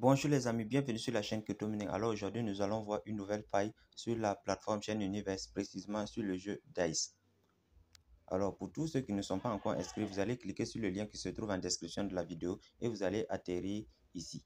Bonjour les amis, bienvenue sur la chaîne Crypto Mining. Alors aujourd'hui nous allons voir une nouvelle faille sur la plateforme Chain Universe, précisément sur le jeu DICE. Alors pour tous ceux qui ne sont pas encore inscrits, vous allez cliquer sur le lien qui se trouve en description de la vidéo et vous allez atterrir ici.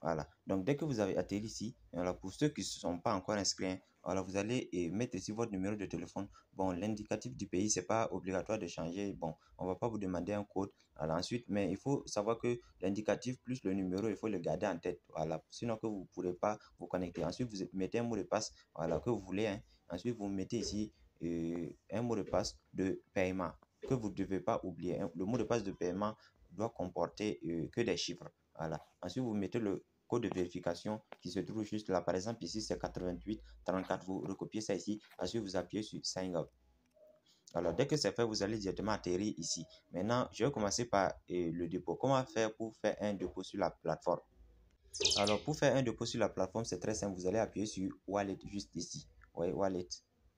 Voilà, donc dès que vous avez atterri ici, alors pour ceux qui ne sont pas encore inscrits, alors vous allez mettre ici votre numéro de téléphone. Bon, l'indicatif du pays, c'est pas obligatoire de changer. Bon, on va pas vous demander un code. Alors ensuite, mais il faut savoir que l'indicatif plus le numéro, il faut le garder en tête. Voilà, sinon que vous ne pourrez pas vous connecter. Ensuite, vous mettez un mot de passe, voilà, que vous voulez. Hein. Ensuite, vous mettez ici un mot de passe de paiement que vous ne devez pas oublier. Hein. Le mot de passe de paiement doit comporter que des chiffres. Voilà. Ensuite, vous mettez le code de vérification qui se trouve juste là. Par exemple, ici, c'est 88 34. Vous recopiez ça ici. Ensuite, vous appuyez sur Sign Up. Alors, dès que c'est fait, vous allez directement atterrir ici. Maintenant, je vais commencer par le dépôt. Comment faire pour faire un dépôt sur la plateforme? Alors, pour faire un dépôt sur la plateforme, c'est très simple. Vous allez appuyer sur Wallet juste ici. Oui, Wallet.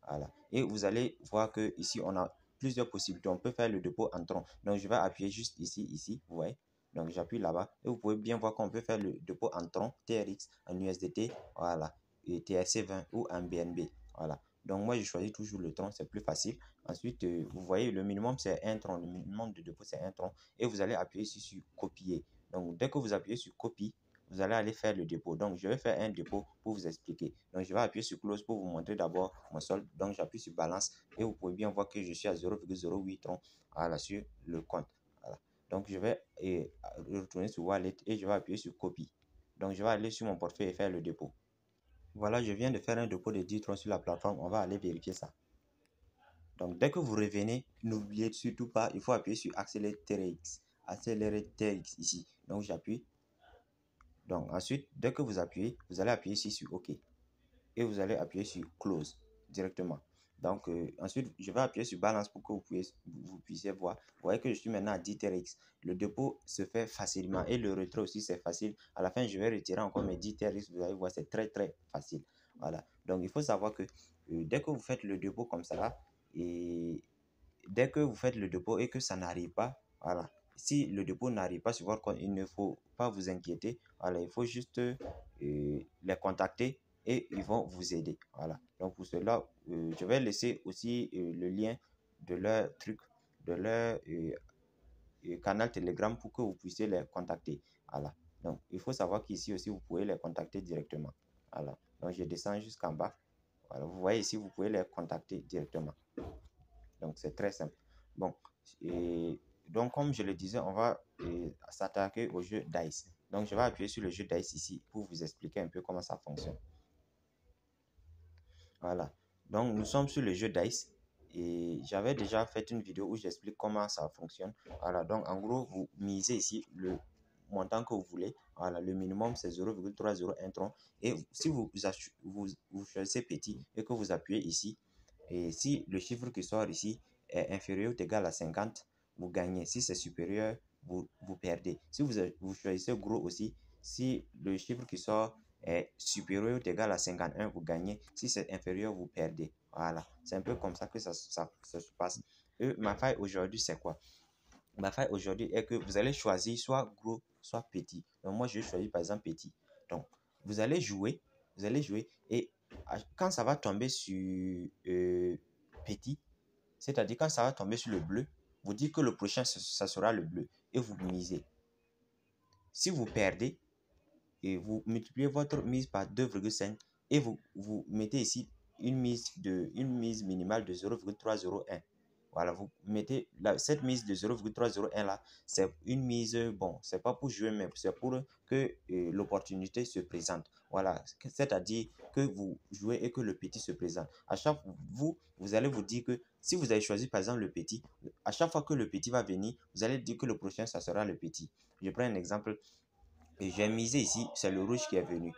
Voilà. Et vous allez voir que ici, on a plusieurs possibilités. On peut faire le dépôt en tronc. Donc, je vais appuyer juste ici. Vous voyez. Donc, j'appuie là-bas. Et vous pouvez bien voir qu'on peut faire le dépôt en tronc, TRX, en USDT, voilà, et TRC20 ou en BNB. Voilà. Donc, moi, je choisis toujours le tronc, c'est plus facile. Ensuite, vous voyez, le minimum, c'est un tronc. Le minimum de dépôt, c'est un tronc. Et vous allez appuyer ici sur copier. Donc, dès que vous appuyez sur copie, vous allez aller faire le dépôt. Donc, je vais faire un dépôt pour vous expliquer. Donc, je vais appuyer sur close pour vous montrer d'abord mon solde. Donc, j'appuie sur balance et vous pouvez bien voir que je suis à 0,08 tronc sur le compte. Voilà. Donc, je vais retourner sur Wallet et je vais appuyer sur Copie. Donc, je vais aller sur mon portefeuille et faire le dépôt. Voilà, je viens de faire un dépôt de 10 troncs sur la plateforme. On va aller vérifier ça. Donc, dès que vous revenez, n'oubliez surtout pas, il faut appuyer sur Accélérer TRX. Accélérer TRX ici. Donc, j'appuie. Donc, ensuite, dès que vous appuyez, vous allez appuyer ici sur OK. Et vous allez appuyer sur Close directement. Donc, ensuite, je vais appuyer sur Balance pour que vous puissiez voir. Vous voyez que je suis maintenant à 10 TRX. Le dépôt se fait facilement et le retrait aussi, c'est facile. À la fin, je vais retirer encore mes 10 TRX. Vous allez voir, c'est très, très facile. Voilà. Donc, il faut savoir que dès que vous faites le dépôt comme ça, là, et dès que vous faites le dépôt et que ça n'arrive pas, voilà. Si le dépôt n'arrive pas sur votre compte, il ne faut pas vous inquiéter. Voilà, il faut juste les contacter et ils vont vous aider. Voilà. Donc pour cela, je vais laisser aussi le lien de leur truc, de leur canal Telegram pour que vous puissiez les contacter. Voilà. Donc il faut savoir qu'ici aussi, vous pouvez les contacter directement. Voilà. Donc je descends jusqu'en bas. Voilà. Vous voyez ici, vous pouvez les contacter directement. Donc, c'est très simple. Bon, et donc, comme je le disais, on va s'attaquer au jeu DICE. Donc, je vais appuyer sur le jeu DICE ici pour vous expliquer un peu comment ça fonctionne. Voilà. Donc, nous sommes sur le jeu DICE et j'avais déjà fait une vidéo où j'explique comment ça fonctionne. Voilà. Donc, en gros, vous misez ici le montant que vous voulez. Voilà. Le minimum, c'est 0,301 tronc. Et si vous choisissez petit et que vous appuyez ici, et si le chiffre qui sort ici est inférieur ou égal à 50, vous gagnez. Si c'est supérieur, vous perdez. Si vous choisissez gros aussi, si le chiffre qui sort est supérieur ou égal à 51, vous gagnez. Si c'est inférieur, vous perdez. Voilà. C'est un peu comme ça que ça se passe. Et ma faille aujourd'hui, c'est quoi? Ma faille aujourd'hui est que vous allez choisir soit gros, soit petit. Donc moi, je choisis par exemple petit. Donc, vous allez jouer et quand ça va tomber sur petit, c'est-à-dire quand ça va tomber sur le bleu, vous dites que le prochain, ça sera le bleu et vous misez. Si vous perdez, et vous multipliez votre mise par 2,5 et vous mettez ici une mise minimale de 0,301. Voilà, vous mettez cette mise de 0,301 là, c'est une mise, bon, c'est pas pour jouer, mais c'est pour que l'opportunité se présente. Voilà, c'est-à-dire que vous jouez et que le petit se présente. À chaque fois, vous allez vous dire que si vous avez choisi par exemple le petit, à chaque fois que le petit va venir, vous allez dire que le prochain, ça sera le petit. Je prends un exemple. Et j'ai misé ici, c'est le rouge qui est venu.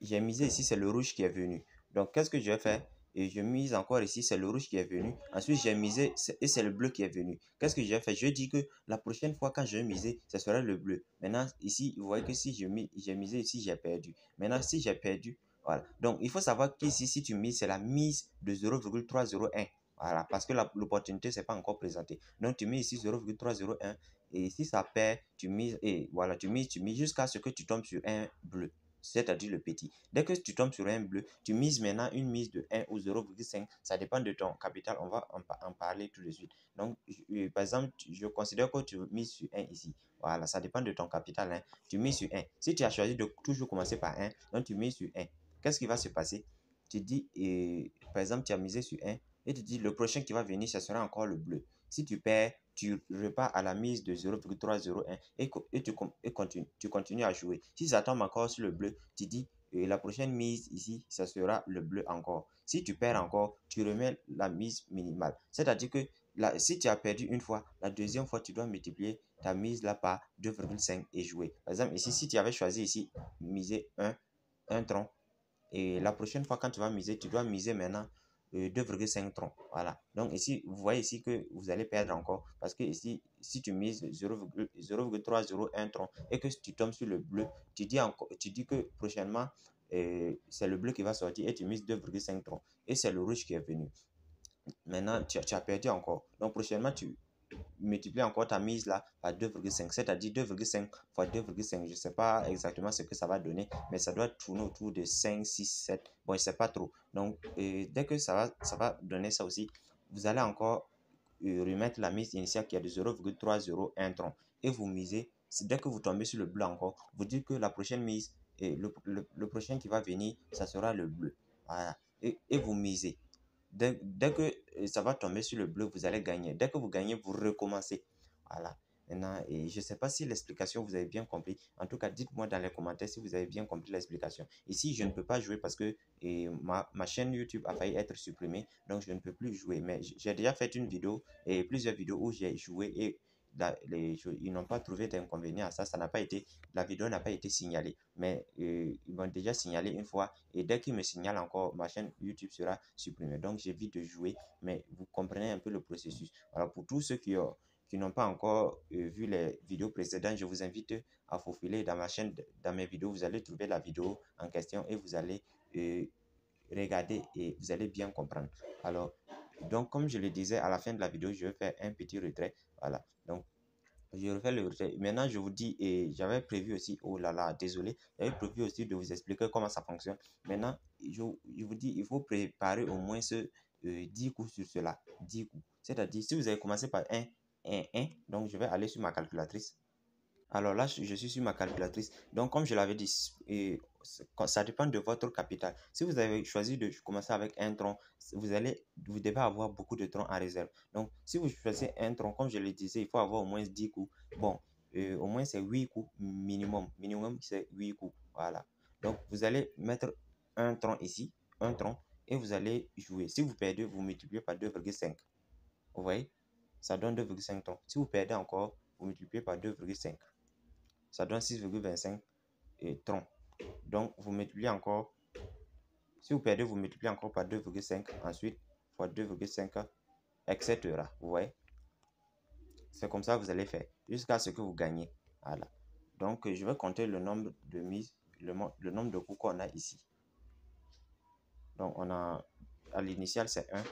J'ai misé ici, c'est le rouge qui est venu. Donc, qu'est-ce que je vais faire? Et je mise encore ici, c'est le rouge qui est venu. Ensuite, j'ai misé et c'est le bleu qui est venu. Qu'est-ce que je vais faire? Je dis que la prochaine fois, quand je vais miser, ce sera le bleu. Maintenant, ici, vous voyez que si j'ai misé ici, j'ai perdu. Maintenant, si j'ai perdu, voilà. Donc, il faut savoir qu'ici, si tu mises, c'est la mise de 0,301. Voilà, parce que l'opportunité ne s'est pas encore présentée. Donc, tu mets ici 0,301 et si ça perd, tu mises, et voilà, tu mises jusqu'à ce que tu tombes sur un bleu, c'est-à-dire le petit. Dès que tu tombes sur un bleu, tu mises maintenant une mise de 1 ou 0,5, ça dépend de ton capital, on va en parler tout de suite. Donc, par exemple, je considère que tu mises sur 1 ici. Voilà, ça dépend de ton capital, hein. Tu mises sur 1. Si tu as choisi de toujours commencer par 1, donc tu mises sur 1. Qu'est-ce qui va se passer? Tu dis, par exemple, tu as misé sur 1 et tu dis le prochain qui va venir, ce sera encore le bleu. Si tu perds, tu repars à la mise de 0,301 et tu continues à jouer. Si ça tombe encore sur le bleu, tu dis la prochaine mise ici, ça sera le bleu encore. Si tu perds encore, tu remets la mise minimale. C'est-à-dire que si tu as perdu une fois, la deuxième fois, tu dois multiplier ta mise là par 2,5 et jouer. Par exemple, ici, si tu avais choisi ici, miser un tronc, et la prochaine fois, quand tu vas miser, tu dois miser maintenant 2,5 troncs. Voilà. Donc ici, vous voyez ici que vous allez perdre encore. Parce que ici, si tu mises 0,301 troncs et que tu tombes sur le bleu, tu dis que prochainement, c'est le bleu qui va sortir et tu mises 2,5 troncs. Et c'est le rouge qui est venu. Maintenant, tu as perdu encore. Donc prochainement, tu multiplier encore ta mise là par 2,5, c'est-à-dire 2,5 fois 2,5. Je ne sais pas exactement ce que ça va donner, mais ça doit tourner autour de 5, 6, 7. Bon, je ne sais pas trop. Donc, dès que ça va donner ça aussi, vous allez encore remettre la mise initiale qui est de 0,301 tronc et vous misez. Dès que vous tombez sur le bleu encore, vous dites que la prochaine mise, et le prochain qui va venir, ça sera le bleu. Voilà. Et vous misez. Dès que ça va tomber sur le bleu, vous allez gagner. Dès que vous gagnez, vous recommencez. Voilà. Maintenant, et je ne sais pas si l'explication vous avez bien compris. En tout cas, dites-moi dans les commentaires si vous avez bien compris l'explication. Ici, je ne peux pas jouer parce que ma chaîne YouTube a failli être supprimée. Donc, je ne peux plus jouer. Mais j'ai déjà fait une vidéo et plusieurs vidéos où j'ai joué et ils n'ont pas trouvé d'inconvénient à ça. La vidéo n'a pas été signalée. Mais ils m'ont déjà signalé une fois. Et dès qu'ils me signalent encore, ma chaîne YouTube sera supprimée. Donc, j'évite de jouer. Mais vous comprenez un peu le processus. Alors, pour tous ceux qui n'ont pas encore vu les vidéos précédentes, je vous invite à faufiler dans ma chaîne, dans mes vidéos. Vous allez trouver la vidéo en question et vous allez regarder et vous allez bien comprendre. Alors, donc, comme je le disais, à la fin de la vidéo, je vais faire un petit retrait. Voilà. Donc, je refais le retrait. Maintenant, je vous dis, et j'avais prévu aussi, oh là là, désolé, j'avais prévu aussi de vous expliquer comment ça fonctionne. Maintenant, je vous dis, il faut préparer au moins 10 coups sur cela. 10 coups. C'est-à-dire, si vous avez commencé par 1, donc je vais aller sur ma calculatrice. Alors là, je suis sur ma calculatrice. Donc, comme je l'avais dit, ça dépend de votre capital. Si vous avez choisi de commencer avec un tronc, vous devez avoir beaucoup de troncs en réserve. Donc, si vous choisissez un tronc, comme je le disais, il faut avoir au moins 10 coups. Bon, au moins c'est 8 coups minimum. Minimum, c'est 8 coups. Voilà. Donc, vous allez mettre un tronc ici, un tronc, et vous allez jouer. Si vous perdez, vous multipliez par 2,5. Vous voyez? Ça donne 2,5 troncs. Si vous perdez encore, vous multipliez par 2,5. Ça donne 6,25 troncs. Donc, vous multipliez encore. Si vous perdez, vous multipliez encore par 2,5. Ensuite, fois 2,5, etc. Vous voyez? C'est comme ça que vous allez faire jusqu'à ce que vous gagnez. Voilà. Donc, je vais compter le nombre de mises, le nombre de coups qu'on a ici. Donc, on a à l'initial, c'est 1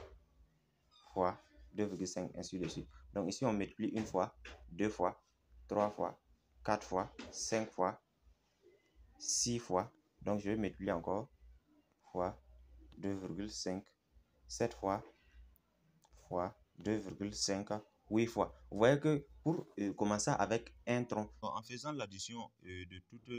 fois 2,5, ainsi de suite. Donc, ici, on multiplie une fois, deux fois, trois fois, quatre fois, 5 fois, 6 fois. Donc, je vais multiplier encore fois 2,5, 7 fois 2,5, 8 fois. Vous voyez que pour commencer avec un tronc, En faisant l'addition de toutes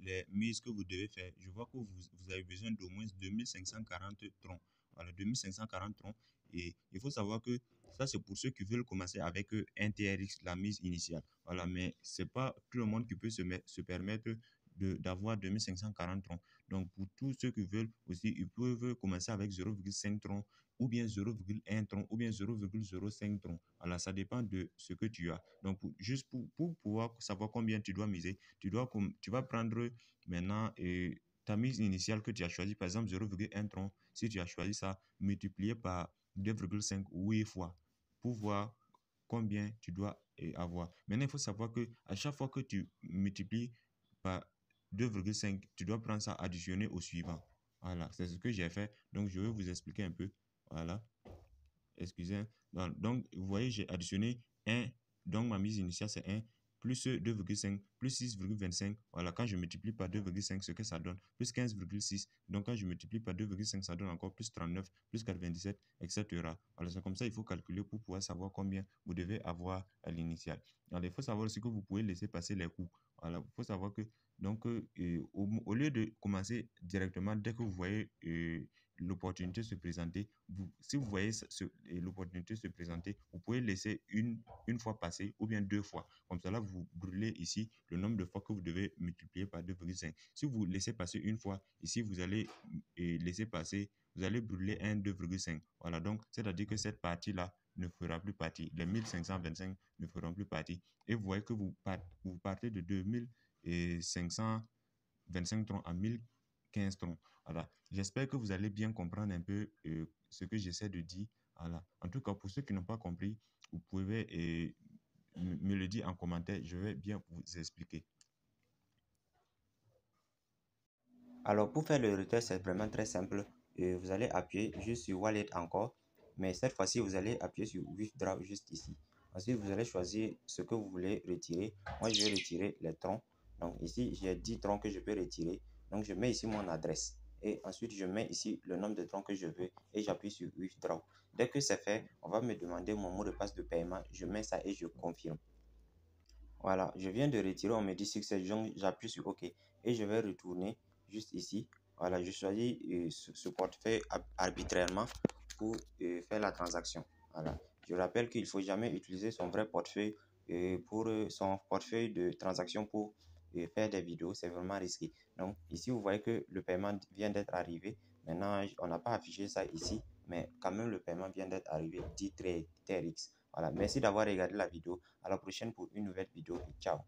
les mises que vous devez faire, je vois que vous avez besoin d'au moins 2540 troncs. Voilà, 2540 troncs. Et il faut savoir que ça, c'est pour ceux qui veulent commencer avec un TRX, la mise initiale. Voilà, mais ce n'est pas tout le monde qui peut se permettre d'avoir 2540 troncs. Donc, pour tous ceux qui veulent aussi, ils peuvent commencer avec 0,5 troncs, ou bien 0,1 tronc, ou bien 0,05 tronc. Alors, ça dépend de ce que tu as. Donc, juste pour pouvoir savoir combien tu dois miser, tu vas prendre maintenant ta mise initiale que tu as choisie, par exemple 0,1 tronc. Si tu as choisi ça, multiplié par 2,5 ou 8 fois pour voir combien tu dois avoir. Maintenant, il faut savoir que à chaque fois que tu multiplies par 2,5, tu dois prendre ça additionné au suivant. Voilà, c'est ce que j'ai fait. Donc, je vais vous expliquer un peu. Voilà. Excusez. Donc, vous voyez, j'ai additionné 1 donc ma mise initiale c'est 1, plus 2,5, plus 6,25. Voilà, quand je multiplie par 2,5, ce que ça donne, plus 15,6. Donc quand je multiplie par 2,5, ça donne encore plus 39, plus 97, etc. Voilà, c'est comme ça, il faut calculer pour pouvoir savoir combien vous devez avoir à l'initiale. Alors, il faut savoir aussi que vous pouvez laisser passer les coûts. Voilà, il faut savoir que, donc, au lieu de commencer directement, dès que vous voyez l'opportunité se présenter, si vous voyez l'opportunité se présenter, vous pouvez laisser une fois passer ou bien 2 fois. Comme ça, là, vous brûlez ici le nombre de fois que vous devez multiplier par 2,5. Si vous laissez passer une fois, ici, vous allez laisser passer, vous allez brûler un 2,5. Voilà, donc, c'est-à-dire que cette partie-là ne fera plus partie. Les 1525 ne feront plus partie. Et vous voyez que vous partez de 2525 troncs à 1015 troncs. Voilà. J'espère que vous allez bien comprendre un peu ce que j'essaie de dire. Voilà. En tout cas, pour ceux qui n'ont pas compris, vous pouvez me le dire en commentaire. Je vais bien vous expliquer. Alors, pour faire le retrait, c'est vraiment très simple. Vous allez appuyer juste sur Wallet encore. Mais cette fois-ci, vous allez appuyer sur Withdraw juste ici. Ensuite, vous allez choisir ce que vous voulez retirer. Moi, je vais retirer les troncs. Donc ici, j'ai 10 troncs que je peux retirer. Donc, je mets ici mon adresse. Et ensuite, je mets ici le nombre de troncs que je veux. Et j'appuie sur Withdraw. Dès que c'est fait, on va me demander mon mot de passe de paiement. Je mets ça et je confirme. Voilà, je viens de retirer, on me dit succès, j'appuie sur OK et je vais retourner juste ici. Voilà, je choisis ce portefeuille arbitrairement pour faire la transaction. Voilà, je rappelle qu'il ne faut jamais utiliser son vrai portefeuille pour son portefeuille de transaction pour faire des vidéos, c'est vraiment risqué. Donc ici, vous voyez que le paiement vient d'être arrivé. Maintenant, on n'a pas affiché ça ici, mais quand même le paiement vient d'être arrivé, dit TRX. Voilà, merci d'avoir regardé la vidéo. À la prochaine pour une nouvelle vidéo. Ciao.